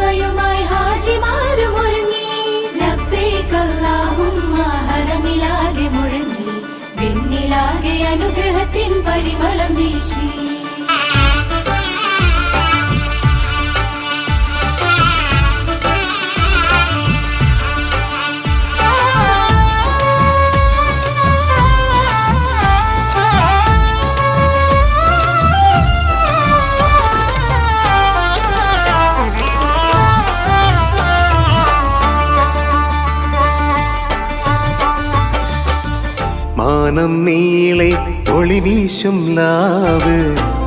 ഒരുമയുമായി ഹാജിമാരും ഒരുങ്ങി. ലബ്ബൈക അല്ലാഹുമ്മ ഹറമിലാകെ മുഴങ്ങി. വെണ്ണിലാകെ അനുഗ്രഹത്തിൻ പരിമളം വീശി. മാനം നീളെ ഒളിവീശും ലാവ്,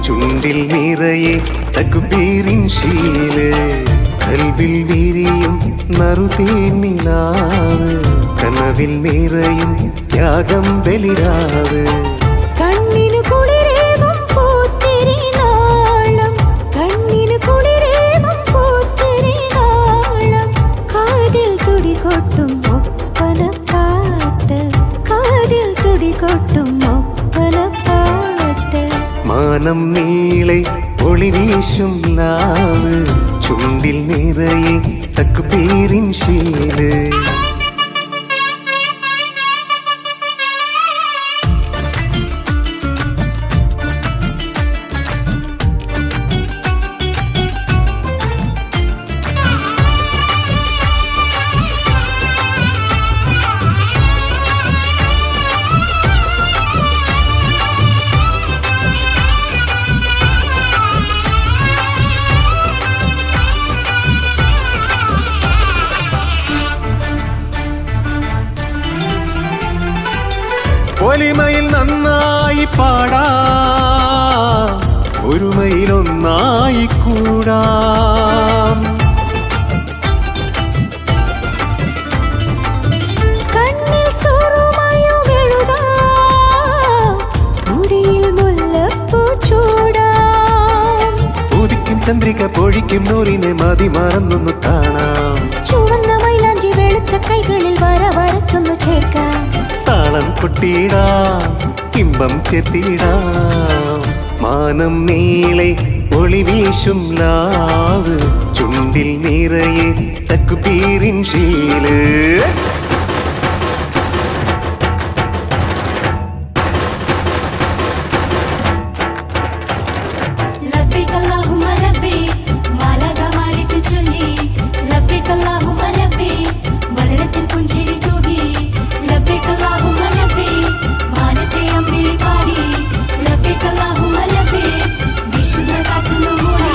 ചുണ്ടിൽ നിറയെ തക്ബീറിൻ ശീല്, കൽവിൽ വിരിയും നറുതേനിലാവ്, കനവിൽ നിറയും ത്യാഗം ബലിരാവ്. കണ്ണിനു കുളിരേകും പൂത്തിരി നാളം, കണ്ണിനു കുളിരേകും പൂത്തിരി നാളം, കാതിൽ തുടികൊട്ടും ഒപ്പനപ്പാട്ട്, കാതിൽ തുടികൊട്ടും ഒപ്പനപ്പാട്ട്. മാനം നീളെ ഒളിവീശും ലാവ്, ചുണ്ടിൽ നിറയെ തക്ബീറിൻ ശീല്. ഒലിമയിൽ നന്നായി പാടാം, ഒരുമയിലൊന്നായി കൂടാം. കണ്ണിൽ സുറുമയും എഴുതാം, മുടിയിൽ മുല്ലപ്പൂ ചൂടാം. ഉദിക്കും ചന്ദ്രിക പൊഴിക്കും നൂറിനെ മതി മറന്നൊന്നു കാണാം. ചുവന്ന മൈലാഞ്ചി വെളുത്ത കൈകളിൽ വര വരച്ചൊന്നു ചേർക്കാം. താളം കൊട്ടിയിടാം, ഇമ്പം ചെത്തിയിടാം. മാനം നീളെ ഒളിവീശും ലാവ്, ചുണ്ടിൽ നിറയെ തക്ബീറിൻ ശീല്. ലബ്ബൈക അല്ലാഹുമ്മ ലബ്ബൈക മാലകമാരിട്ട് ചൊല്ലി. ലബ്ബൈക അല്ലാഹുമ്മ ലബ്ബൈക ബദരത്തിൻ പുഞ്ചിരി തൂകി. ലബ്ബൈക അല്ലാഹുമ്മ ലബ്ബൈക മാനത്തെ അമ്പിളി പാടി. ലബ്ബൈക അല്ലാഹുമ്മ ലബ്ബൈക വിശുദ്ധ കാറ്റുന്നു മൂളി.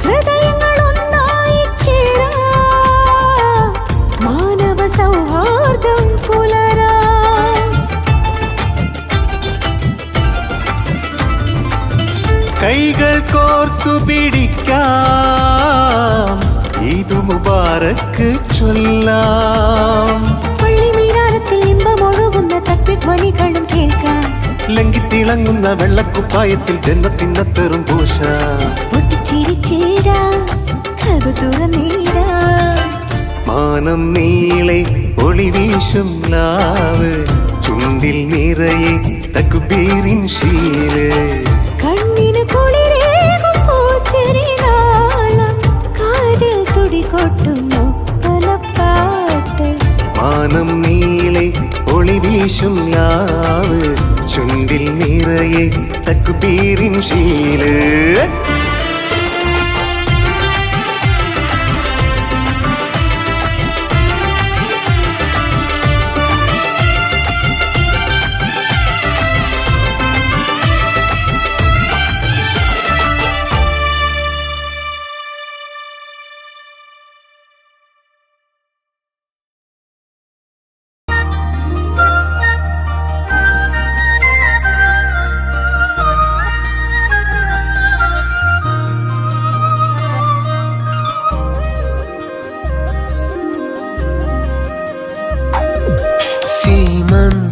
ഹൃദയങ്ങളൊന്നായി ചേരാം, മാനവ സൗഹാർദ്ദം പുലരാം. കൈകൾ കോർത്തു പിടിക്കാം, ഈദ് മുബാറക്ക് ചൊല്ലാം. പള്ളിമീനാരത്തിൽ ഇമ്പമൊഴുകുന്ന തക്ബീർ ധ്വനികളും കേൾക്കാം. ലംഘിത്തിളങ്ങുന്ന വെള്ളക്കുപ്പായത്തിൽ ജന്നത്തിനത്തറും പൂശ. പൊട്ടിച്ചിരിച്ചേടാം, കൽബ് തുറന്നേടാം. മാനം നീളെ ഒളിവീശും ലാവ്, ചുണ്ടിൽ നിറയെ തക്ബീറിൻ ശീല്. കണ്ണിന് കുളിരേകും പൂത്തിരി നാളം, കാതിൽ തുടികൊട്ടും ഒപ്പനപ്പാട്ട്. മാനം നീളെ ഒളിവീശും ലാവ്, ചുണ്ടിൽ നിറയെ തക്ബീറിൻ ശീല്.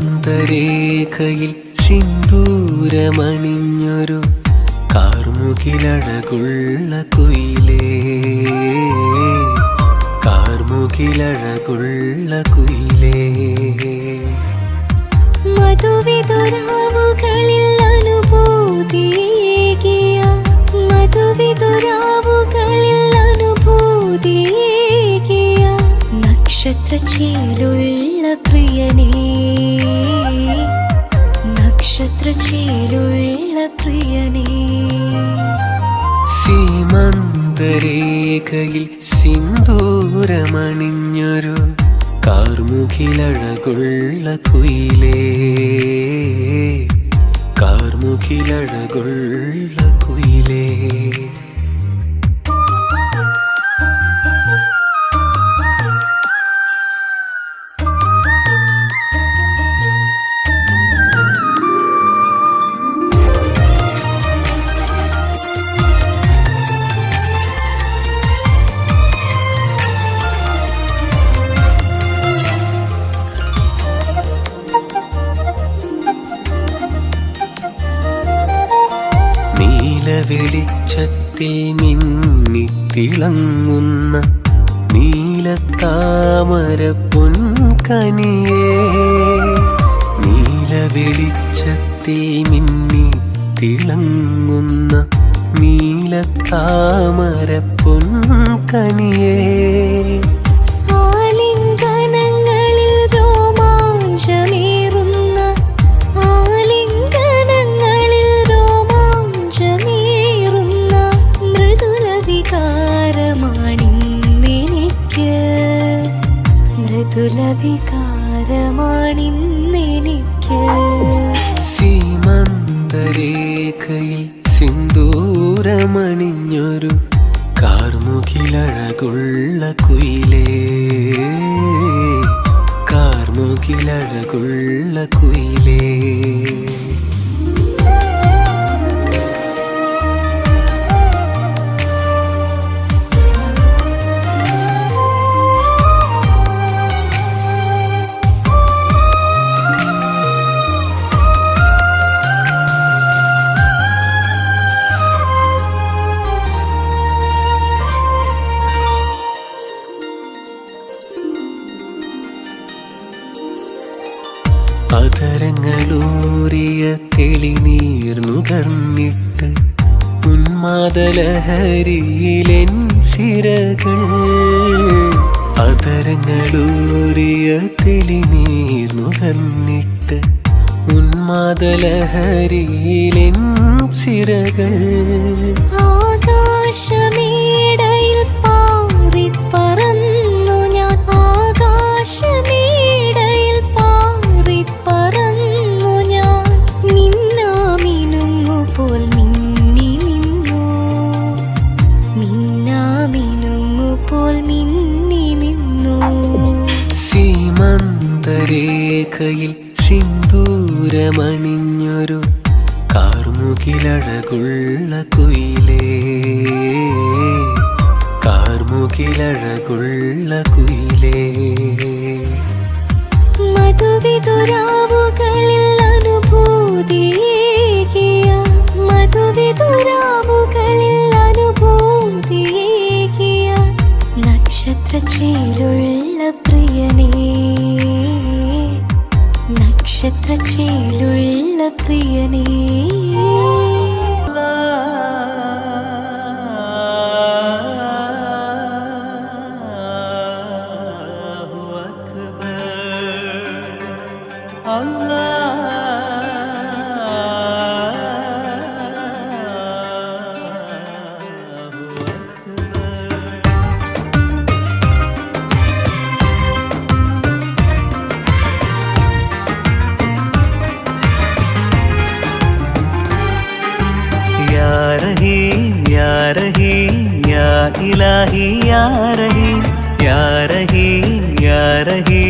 സീമന്തരേഖയിൽ സിന്ദൂരമണിഞ്ഞൊരു കാർമുകിലഴകുള്ള കുയിലേ, കാർമുകിലഴകുള്ള കുയിലേ. മധുവിതുരാവുകളിൽ അനുഭൂതിയേകിയ, മധുവിതുരാവുകളിൽ അനുഭൂതിയേകിയ നക്ഷത്രച്ചേലുള്ള പ്രിയനേ, നക്ഷത്രച്ചേലുള്ള പ്രിയനേ. സീമന്തരേഖയിൽ സിന്ദൂരമണിഞ്ഞൊരു കാർമുകിലഴകുള്ള കുയിലേ, കാർമുകിലഴകുള്ള കുയിലേ. വെളിച്ചത്തിൽ മിന്നിത്തിളങ്ങുന്ന നീലത്താമര പൊൻകനിയേ, നീല വെളിച്ചത്തിൽ മിന്നിത്തിളങ്ങുന്ന നീലത്താമര പൊൻകനിയേ. മൃദുലവികാരമാണിന്നെനിക്ക്. സീമന്തരേഖയിൽ സിന്ദൂരമണിഞ്ഞൊരു കാർമുകിലഴകുള്ള കുയിലേ, കാർമുകിലഴകുള്ള കുയിലേ. അതരങ്ങളൂറിയ തെളിനീർ നുകർന്നിട്ട് ഉന്മാദലഹരിയിലെൻ സിരകൾ, അതരങ്ങളൂറിയ തെളിനീർ നുകർന്നിട്ട് ഉന്മാദലഹരിയിലെൻ സിരകൾ. ആകാശമേടയിൽ പാറിപ്പറന്നു ഞാൻ, ആകാശമേടയിൽ പാറിപ്പറന്നു ഞാൻ, മിന്നാമിനുങ്ങുപോൽ മിന്നി നിന്നു, മിന്നാമിനുങ്ങുപോൽ മിന്നി നിന്നു. സീമന്തരേഖയിൽ സിന്ദൂരമണിഞ്ഞൊരു കാർമുകിലഴകുള്ള കുയിലേ, കാർമുകിലഴകുള്ള കുയിലേ. മധുവിതുരാവുകളിൽ അനുഭൂതിയേകിയ, മധുവിതുരാവുകളിൽ അനുഭൂതിയേകിയ നക്ഷത്രച്ചേലുള്ള പ്രിയനേ, നക്ഷത്രച്ചേലുള്ള പ്രിയനേ. इलाही या रही, या रही, या रही,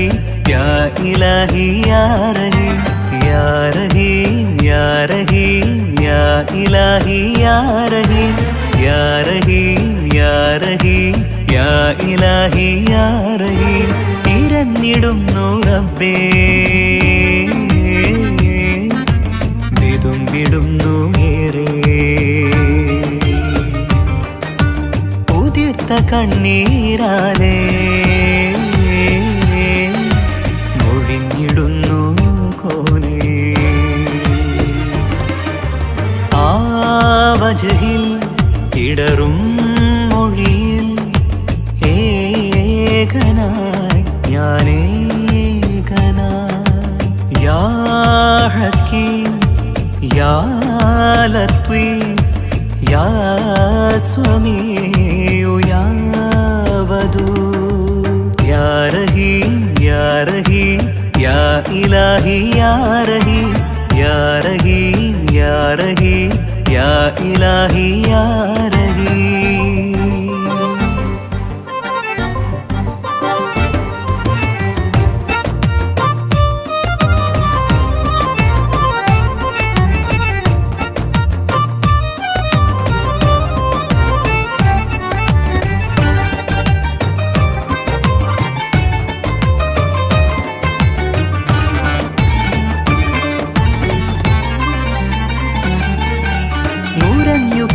या इलाही या रही, या रही, या रही, या इलाही या रही, या रही, या रही, या इलाही या रही. ഇരന്നിടുന്നു റബ്ബേ, നിതുമ്പിടുന്നു ഏറെ. പൂത്ത കണ്ണീരാലേ മൊഴിഞ്ഞിടുന്നു കോനേ. ആ വജഹിൽ ഇടറും മൊഴിയിൽ ഏകനായി ഞാനേകനായി. യാ ഹക്കീം യാ ലത്വീഫ് യാ സമീഉ യാ വദൂദ്. യാ റഹീം യാ റഹീം യാ ഇലാഹി യാ റഹീം യാ റഹീം യാ റഹീം യാ ഇലാഹി യാ റഹീം.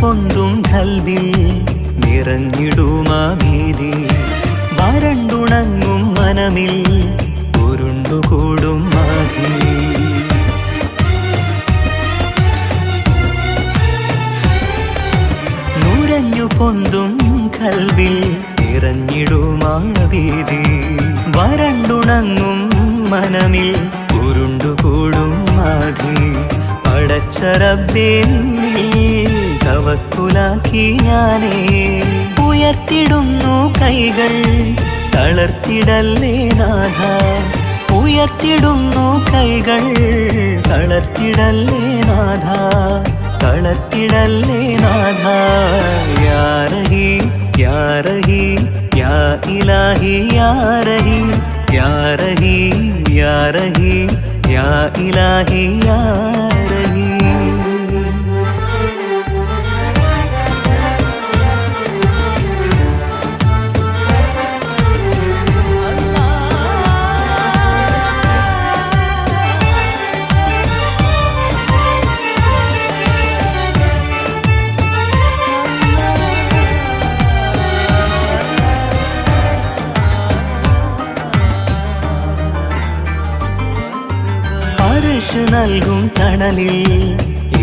പൊന്തും കൽവിൽ നിറഞ്ഞിടുമാ ഭീതി. വരണ്ടുണങ്ങും മനമിൽ ഉരുണ്ടുകൂടും മാധി. നുരഞ്ഞു പൊന്തും കൽവിൽ നിറഞ്ഞിടുമാ ഭീതി. വരണ്ടുണങ്ങും മനമിൽ ഉരുണ്ടുകൂടും മാധി. പടച്ച റബ്ബേ നിന്നിൽ തവക്കുലാക്കി ഞാനേ. ഉയർത്തിടുന്നു കൈകൾ തളർത്തിടല്ലേ നാഥ. ഉയർത്തിടുന്നു കൈകൾ തളർത്തിടല്ലേ നാഥ. തളർത്തിടല്ലേ നാഥ. യാ റഹീം യാ റഹീം യാ ഇലാഹി യാ റഹീം യാ റഹീം യാ റഹീം യാ ഇലാഹി യാ റഹീം. അർശ് നൽകും തണലിൽ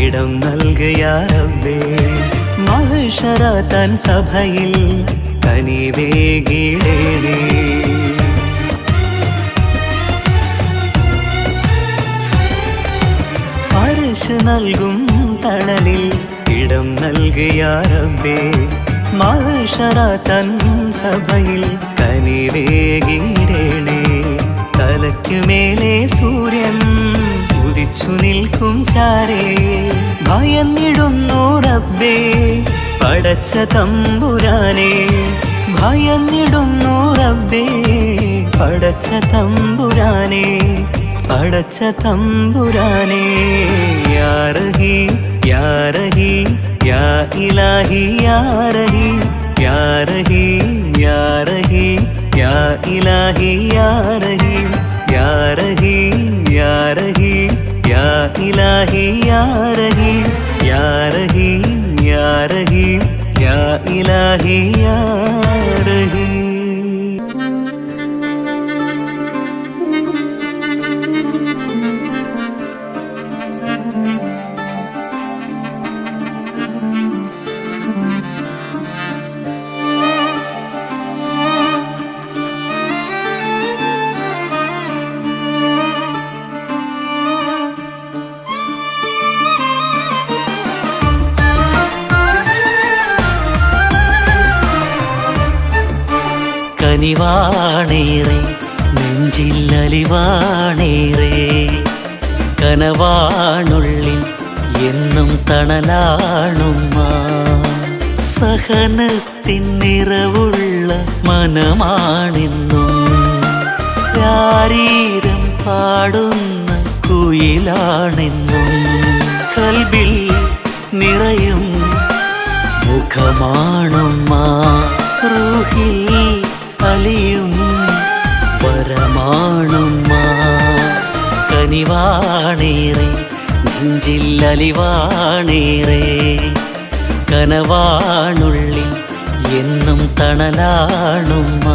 ഇടം നൽകിയ റബ്ബേ. മഹ്ശറ തൻ സഭയിൽ കനിവേകിടേണേ. അർശ് നൽകും തണലിൽ ഇടം നൽകിയ റബ്ബേ. മഹ്ശറ തൻ സഭയിൽ കനിവേകിടേണേ. തലയ്ക്കുമേലെ സൂര്യൻ ഉദിച്ചു നിൽക്കും ചാരേ. ഭയന്നിടുന്നു റബ്ബേ പടച്ച തമ്പുരാനെ. ഭയന്നിടുന്നു റബ്ബേ പടച്ച തമ്പുരാനെ. പടച്ച തമ്പുരാനെ. യാ റഹീം യാ റഹീം യാ ഇലാഹി യാ റഹീം യാ റഹീം യാ റഹീം യാ ഇലാഹി യാ റഹീം യാ റഹീം യാ റഹീം യാ ഇലാഹി യാ റഹീം യാ റഹീം യാ റഹീം യാ ഇലാഹി യാ റഹീം. കനിവാണേറെ നെഞ്ചില്ലലിവാണേറെ. കനവാണുള്ളിൽ എന്നും തണലാണുമ്മ. സഹനത്തിൻ നിറവുള്ള മനമാണെന്നും. രാരീരം പാടുന്ന കുയിലാണെന്നും. കൽബിൽ നിറയും മുഖമാണുമ്മ. റൂഹിൽ അലിയും വരമാണുമ്മ. കനിവാണേറെ നെഞ്ചില്ലലിവാണേറെ. കനവാണുള്ളിൽ എന്നും തണലാണുമ്മ.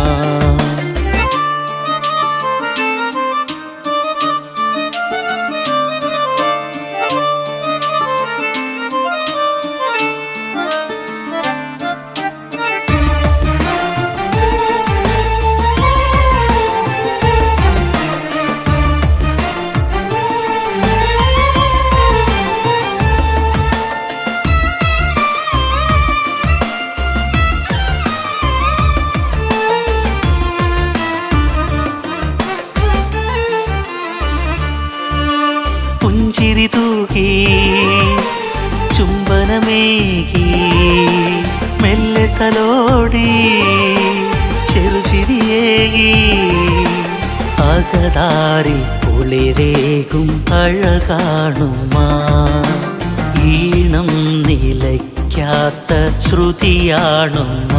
പുഞ്ചിരി തൂകി ചുംബനമേകി മെല്ലെ തലോടി ചെറുചിരിയേകി അകതാരിൽ കുളിരേകും അഴകാണുമ്മ. ഈണം നിലയ്ക്കാത്ത ശ്രുതിയാണുമ്മ.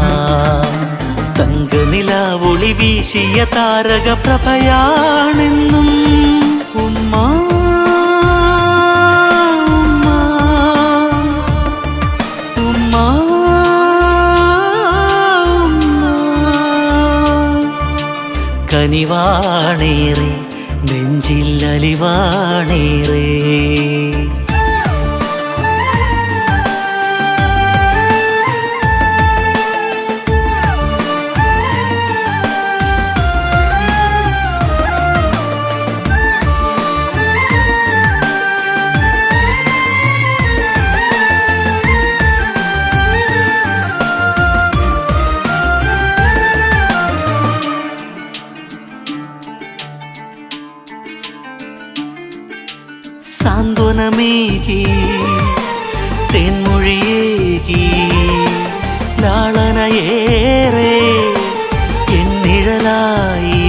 തങ്കനിലാവൊളി വീശിയ താരക പ്രഭയാണെന്നും ഉമ്മ. കനിവാണേറെ നെഞ്ചിൽ അലിവാണേറെ. സാന്ത്വനമേകി തെന്മൊഴിയേകി ലാളനയേറെ എന്നിഴലായി.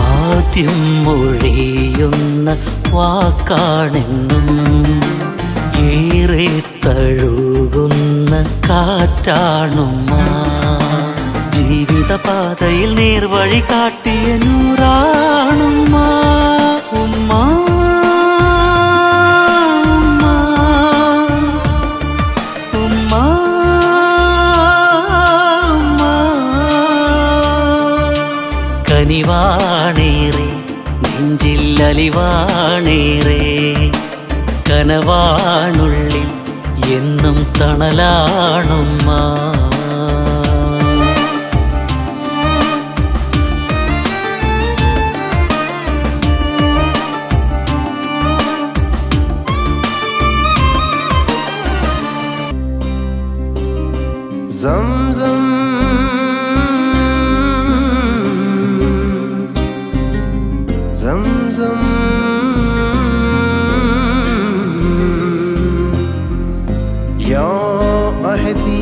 ആദ്യം മൊഴിയുന്ന വാക്കാണെന്നും ഏറെ തഴുകുന്ന കാറ്റാണുമ്മ. ജീവിതപാതയിൽ നേർവഴി കാട്ടിയ നൂറാണുമ്മ. ഉമ്മ കനിവാണേറെ നെഞ്ചിൽ അലിവാണേറെ. കനവാണുള്ളിൽ എന്നും തണലാണുമ്മ. സംസം സംസം യാ അഹദി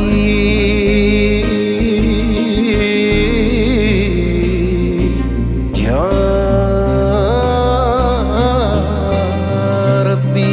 യാ റബ്ബി.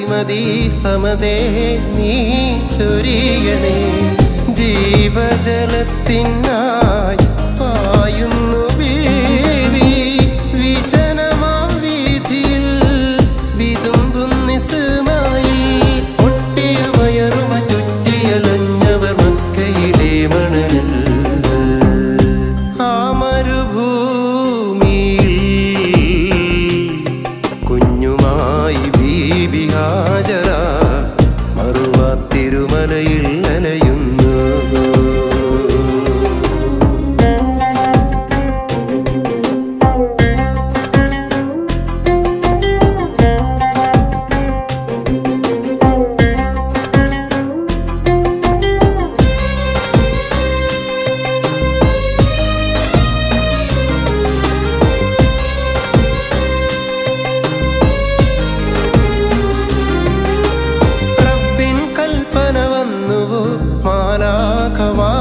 മതി സമതേ നീ ചൊരിയണേ ജീവജലത്തിനായി പായുന്നു ബീവി വിജനമാം വീതിയിൽ വിതുമ്പും നിസ്മായി ഒട്ടിയ വയറുമ ചുറ്റിയലഞ്ഞവർ മക്കയിലെ മണലിൽ ആ മരുഭൂമിയിൽ കുഞ്ഞുമായി ബീബി ഹാജറ മറുവാ തിരുമലയിൽ അലയുന്നു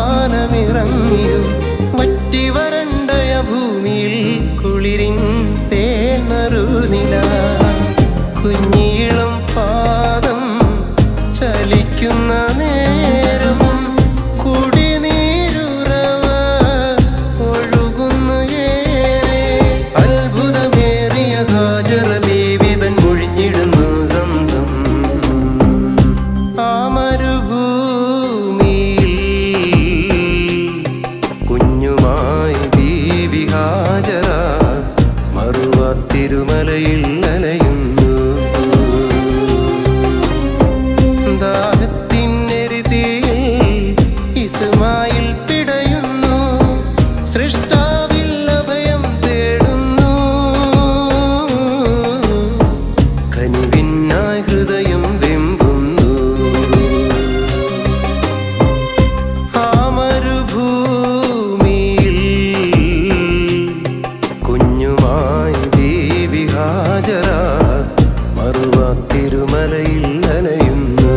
മാലാഖവാനമിറങ്ങിയോ വറ്റി വരണ്ടയ ഭൂമിയിൽ കുളിരിൻ തേനറുനില കുഞ്ഞിളം പാദം ചലിക്കുന്ന നേരം കുടിനീരുറവ ഒഴുകുന്നു ഏറെ അത്ഭുതമേറിയ ഹാജറ ബീവി തൻ ഒഴിഞ്ഞിടുന്നു സംസം ആ മരുഭൂമിയിൽ കുഞ്ഞുമായി ബീവി ഹാജറ മറുവാ തിരുമലയിൽ അലയുന്നു ദാഹത്തിനെരുതിയിൽ ഇസ്മായിൽ പിടയുന്നു സൃഷ്ടാവിൽ അഭയം തേടുന്നു കനിവിനായി ഹൃദയം വെമ്പുന്നു ആ മരുഭൂമിയിൽ കുഞ്ഞുമായി ബീവി ഹാജറ മറുവാ തിരുമലയിൽ അലയുന്നു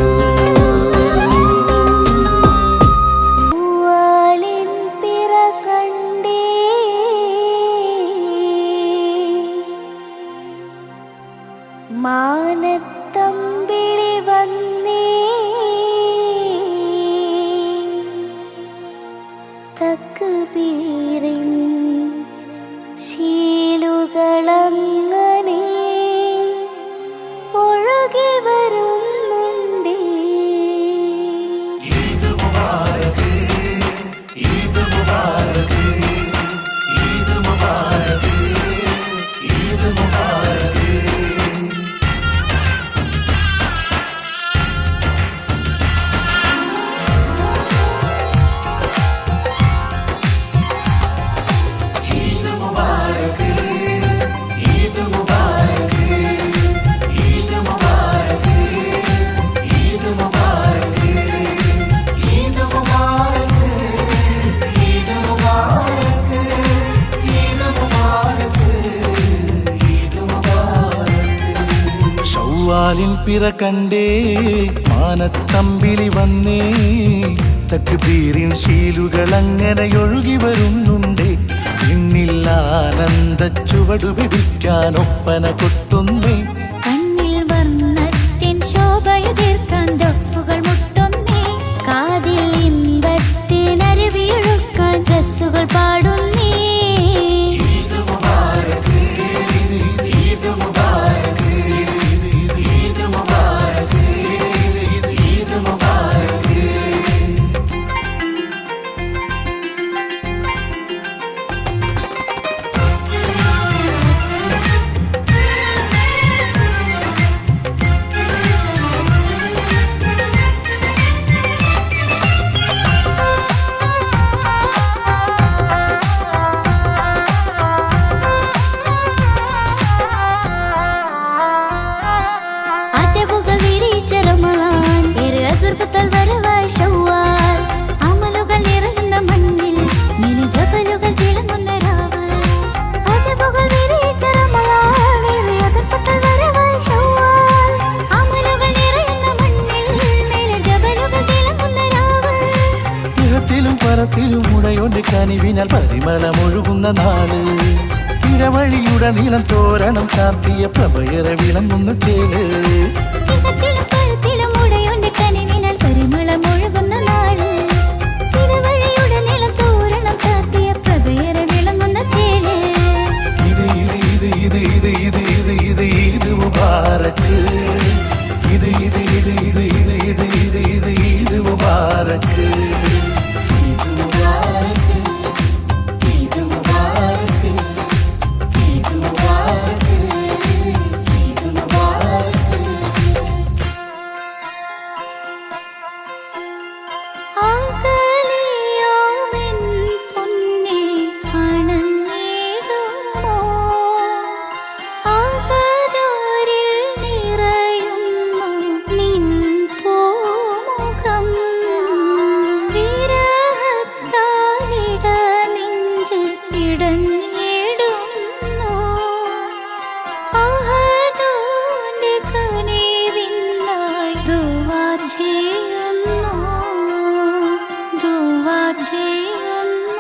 പൂവാലിൻ പിറ കണ്ടേ മാനത്തമ്പിളി വന്നേ തക്ബീറിൻ ശീലുകളങ്ങനെ ഒഴുകി വരുന്നുണ്ടേ ഷവ്വാലിൻ പിറ കണ്ടേ മാനത്തമ്പിളി വന്നേ തക്ബീറിൻ ശീലുകളങ്ങനെ ഒഴുകി വരുന്നുണ്ടേ പിന്നിൽ ആനന്ദ ചുവടു പിടിക്കാൻ ഒപ്പന കൊട്ടുന്നേ കണ്ണിൽ വർണ്ണത്തിൻ ശോഭയുതിർക്കാൻ ദഫുകൾ മുട്ടുന്നേ കാതിൽ ഇമ്പത്തിനരുവിയൊഴുക്കാൻ ഡ്രസ്സുകൾ പാടുന്നേ പരത്തിലും ഉടയോന്റെ കനിവിനാൽ പരിമളമൊഴുകുന്ന നാള് ഇടവഴിയുടെ നീളം തോരണം ചാർത്തിയ പ്രഭയറെ വിളങ്ങുന്ന ചേല് സ്നേഹത്തിലും കഴുത്തിലും ഉടയുണ്ട് കനിവിനാൽ പരിമളമൊഴുകുന്ന നാള് ഇടവഴിയുടെ നിലം തോരണം ചാത്തിയ പ്രഭയേറെ വിളങ്ങുന്ന ചേല് ഇത് മുബാരക്ക് ഇത് മുബാരക്ക് ആകലിയോമെൻ പൊന്നേ അണഞ്ഞിടുമോ ആകദോരിൽ നിറയുന്നു നിൻ പൂമുഖം വിരഹത്താലിട നെഞ്ചിൽ ഇടഞ്ഞിടുന്നു ആഹദോന്റെ കനിവിനായി ദുആ ചെയ്യുന്നു ദുആ ചെയ്യുന്നു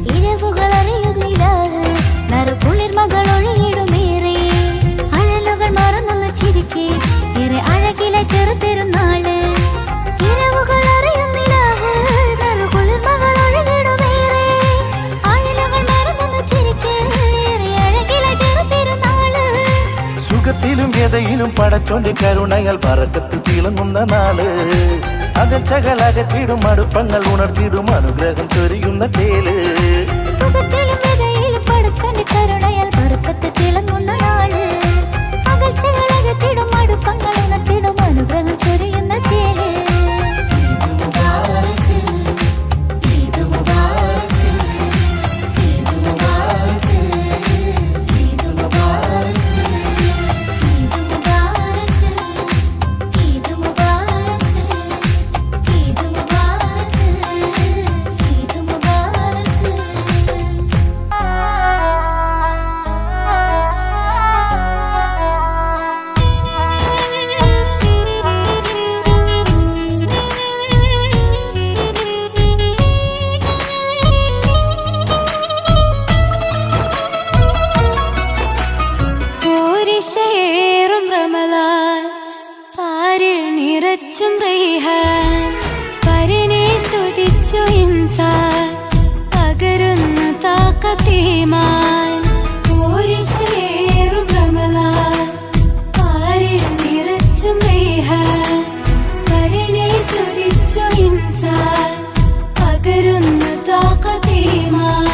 ഇഴവുകളറിയുന്നില്ല നറുകുളിർമകളൊഴിയിടുമേറെ അഴലുകൾ മറന്നൊന്ന് ചിരിക്കെ ഏറെ അഴകിലെ ചെറുപെരുന്നാള് ഇഴവുകളറിയുന്നില്ല നറുകുളിർമകളൊഴിയിടുമേറെ അഴലുകൾ മറന്നൊന്ന് ചിരിക്കെ ഏറെ അഴകിലെ ചെറുപെരുന്നാള് സുഖത്തിലും വ്യതയിലും പടച്ചോന്റെ കരുണയാൽ പറക്കത്ത് തിളങ്ങുന്ന നാള് അകച്ചകൾ അകറ്റിടും അടുപ്പങ്ങൾ ഉണർത്തിടും അനുഗ്രഹം ചൊരിയുന്ന ചേല് സുഖത്തിലും വിതയിലും പടച്ചോന്റെ കരുണയാൽ ബർക്കത്ത് തിളങ്ങുന്ന നാള് അകൽച്ചകളകത്തിടും അടുപ്പങ്ങൾ ഉണർത്തിടും അനുഗ്രഹം ചൊരിയുന്ന ചേല് േറും റമദാൻ പാരിൽ നിറച്ചും റൈഹാൻ പരിനെ സ്തുതിച്ചു ഇൻസാൻ പകരുന്ന താക്കത്തീമാൻ േറും റമദാൻ പാരിൽ നിറച്ചും റൈഹാൻ പരിനെ സ്തുതിച്ചു ഇൻസാൻ പകരുന്ന താക്കത്തീമാൻ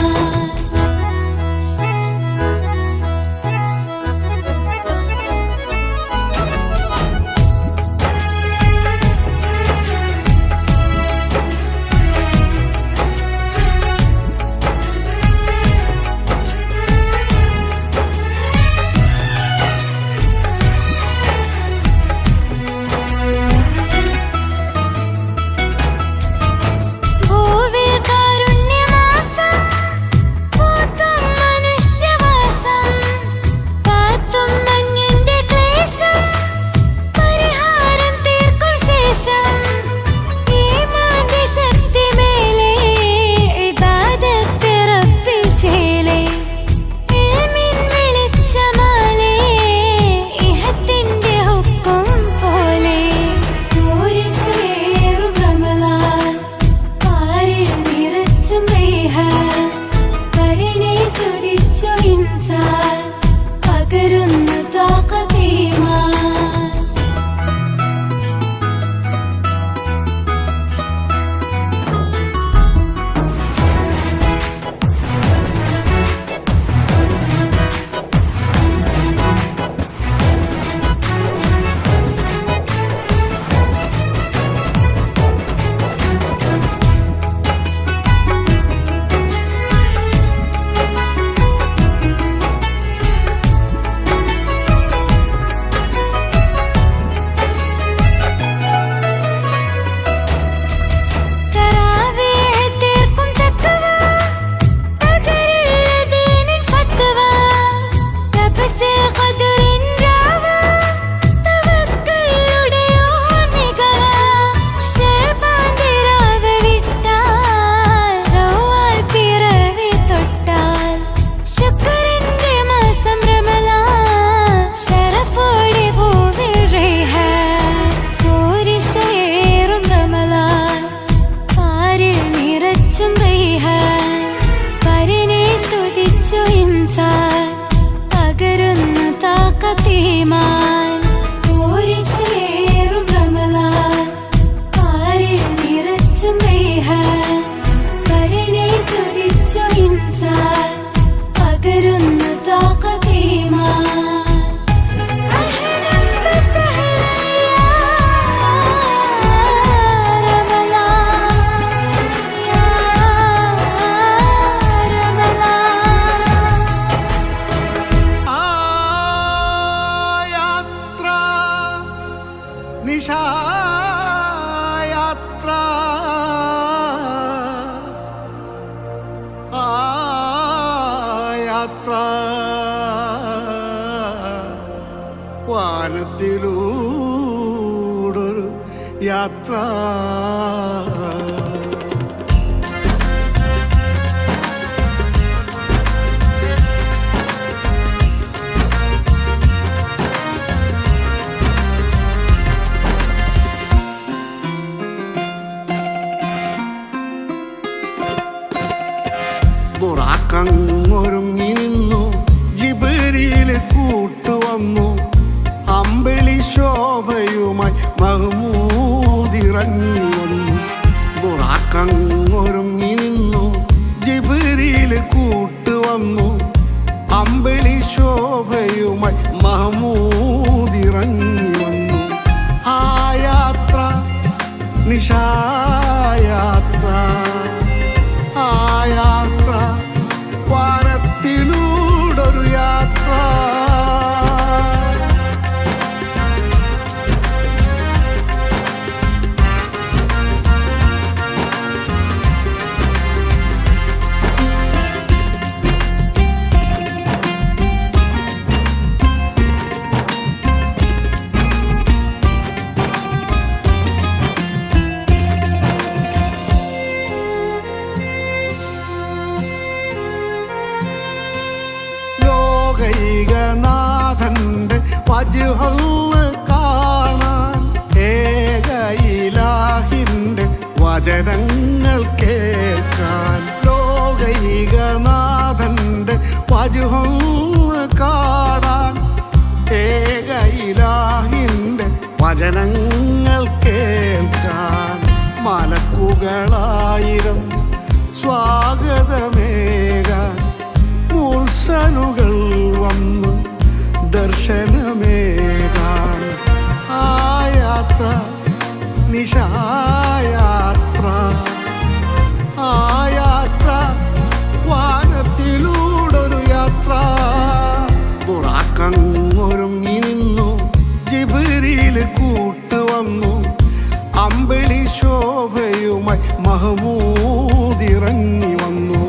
യാത്ര. ബുറാക്കങ്ങൊരുങ്ങി നിന്നു, ജിബ്രീൽ കൂട്ടുവന്നു, അമ്പിളി ശോഭയുമായി മഹ്മൂദിറങ്ങി വന്നു. ബുറാക്കങ്ങൊരുങ്ങി നിന്നു, ജിബ്രീൽ കൂട്ടുവന്നു, അമ്പിളി ശോഭയുമായി മഹ്മൂദിറങ്ങി വന്നു. ആ യാത്ര നിശായാത്ര, ആ യാത്ര വാനത്തിലൂടൊരു യാത്ര. ലോകൈകനാഥന്റെ വജ്ഹൊന്ന് കാണാൻ, ഏകയിലാഹിന്റെ വചനങ്ങൾ കേൾക്കാൻ. ലോകൈകനാഥന്റെ വജ്ഹൊന്ന് കാണാൻ, ഏകയിലാഹിന്റെ വചനങ്ങൾ കേൾക്കാൻ. മലക്കുകളായിരം സ്വാഗതമേകാൻ, മുർസലുകൾ വന്നു ദർശനമേകാൻ. ആ യാത്ര നിശായാത്ര, ആ യാത്ര വാനത്തിലൂടൊരു യാത്ര. ബുറാക്കങ്ങൊരുങ്ങി നിന്നു, ജിബ്രീൽ കൂട്ടുവന്നു, അമ്പിളി ശോഭയുമായി മഹ്മൂദിറങ്ങി വന്നു.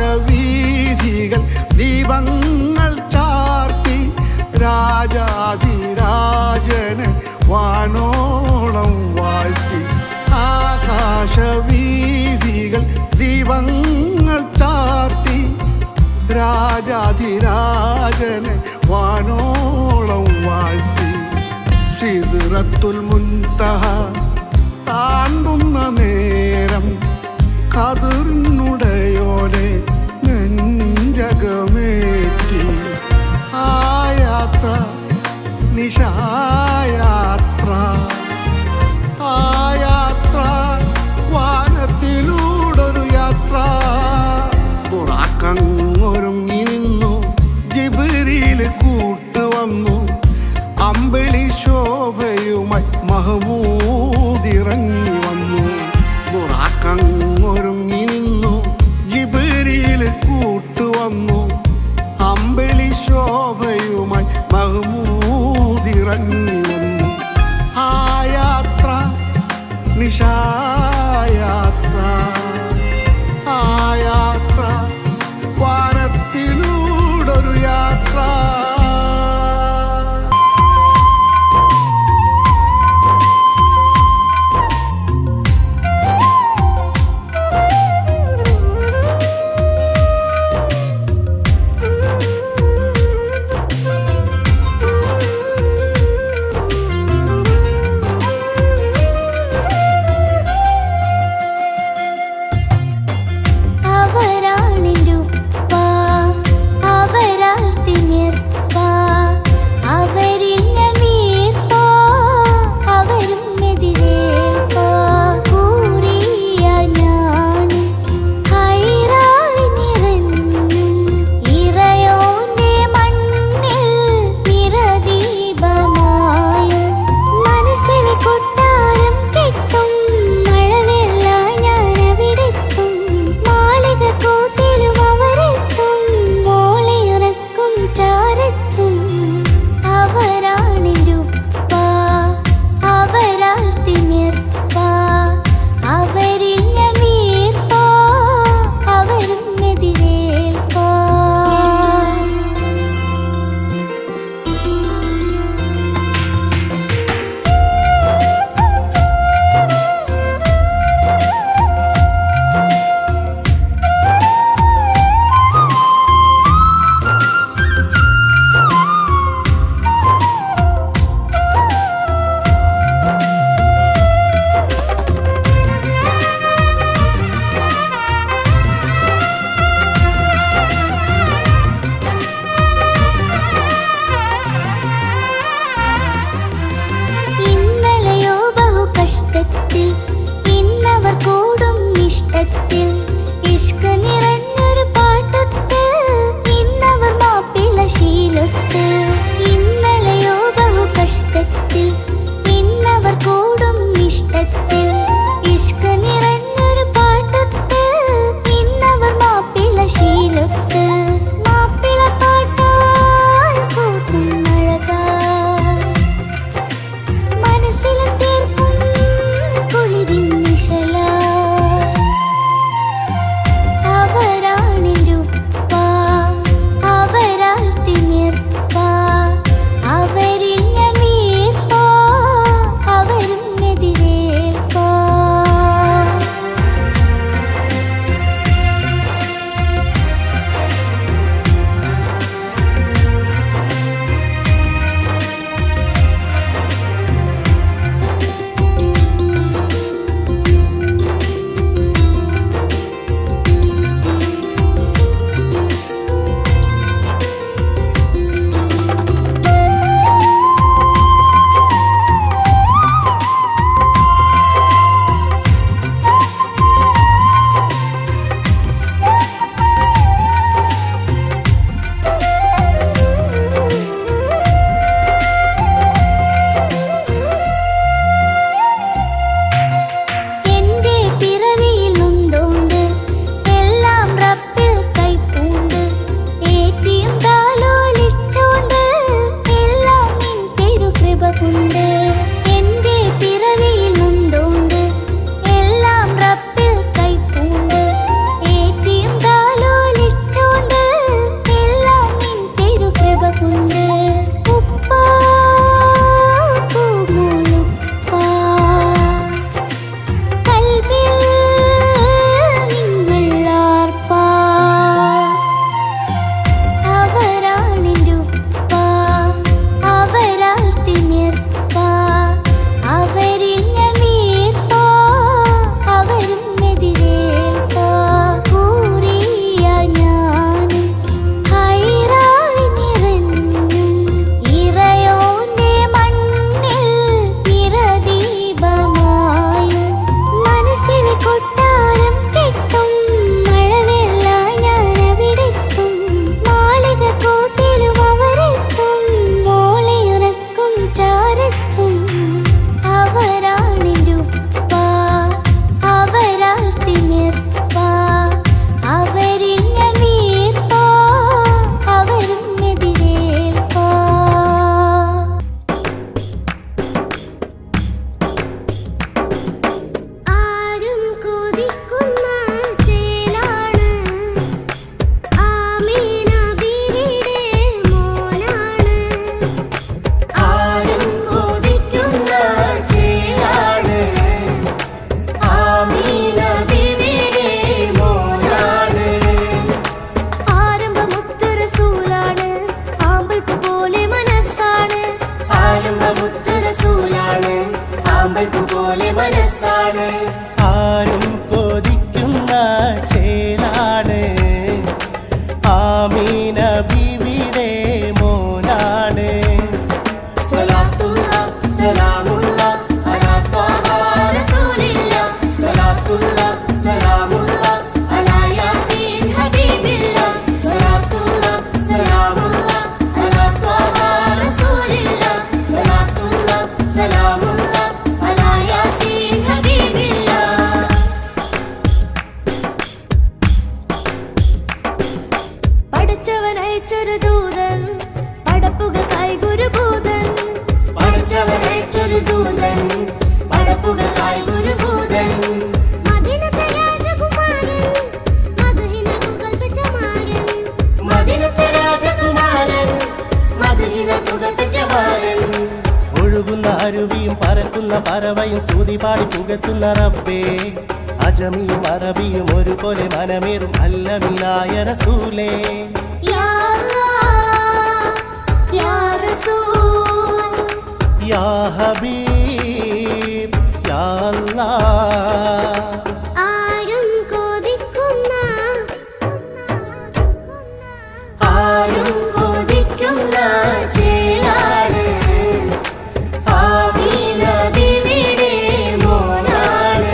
ആകാശവീഥികൾ ദീപങ്ങൾ ചാർത്തി, രാജാധിരാജന് വാനോളം വാഴ്ത്തി. ആകാശവീഥികൾ ദീപങ്ങൾ ചാർത്തി, രാജാധിരാജന് വാനോളം വാഴ്ത്തി. സിദ്റത്തുൽ മുൻതഹ താണ്ടുന്ന നേരം, ഖദറിനുടയോനെ നെഞ്ചകമേറ്റി. ആ യാത്ര നിശായാത്ര, ആ യാത്ര വാനത്തിലൂടൊരു യാത്ര. ബുറാക്കങ്ങൊരുങ്ങി നിന്നു, ജിബ്രീൽ കൂട്ടുവന്നു, അമ്പിളി ശോഭയുമായി മഹ്മൂദിറങ്ങി വന്നു. ബുറാക്കങ്ങൊരുങ്ങി നിന്നു, ജിബ്രീൽ കൂട്ടുവന്നു, അമ്പിളി ശോഭയുമായി മഹ്മൂദിറങ്ങി വന്നു. ആ യാത്ര നിശായാത്ര, ആ യാത്ര വാനത്തിലൂടൊരു യാത്ര. സ്തുതി പാടി പുകത്തുന്ന റബ്ബേ അജമിയും അറബിയും ഒരുപോലെ മനമേറും അല്ലമീനായ റസൂലേ യാ അല്ലാഹ്, യാ റസൂൽ, യാ ഹബീബ് യാ അല്ലാഹ്. ആരും കൊതിക്കുന്ന ചേലാണ് ആമീന ബീവിയുടെ മോനാണ്.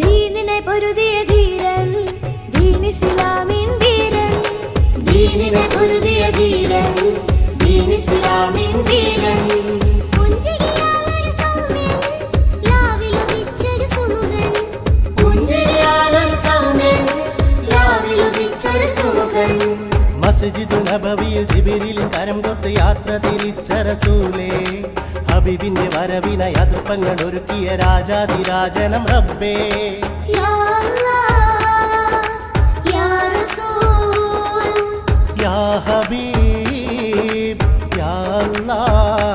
ദീനിനെ പൊരുതിയ ധീരൻ ദീനിസ്ലാമിൻ വീരൻ ദീനിനെ പൊരുതിയ ധീരൻ, ദീനിസ്ലാമിൻ വീരൻ. പുഞ്ചിരിയാലൊരു സൗമ്യൻ, ലാവിലുദിച്ചൊരു സുമുഖൻ. പുഞ്ചിരിയാലൊരു സൗമ്യൻ, ലാവിലുദിച്ചൊരു സുമുഖൻ. മസ്ജിദുൽ നബവിയിൽ ജിബ്രീൽ കരം കൊത്ത് യാത്ര തിരിച്ച റസൂലേ ഹബീബിന്റെ വരവിനായി അതിർപ്പങ്ങൾ ഒരുക്കിയ രാജാതിരാജനം റബ്ബേ യാ അല്ലാഹ്, യാ റസൂൽ, യാ ഹബീബ് യാ അല്ലാഹ്.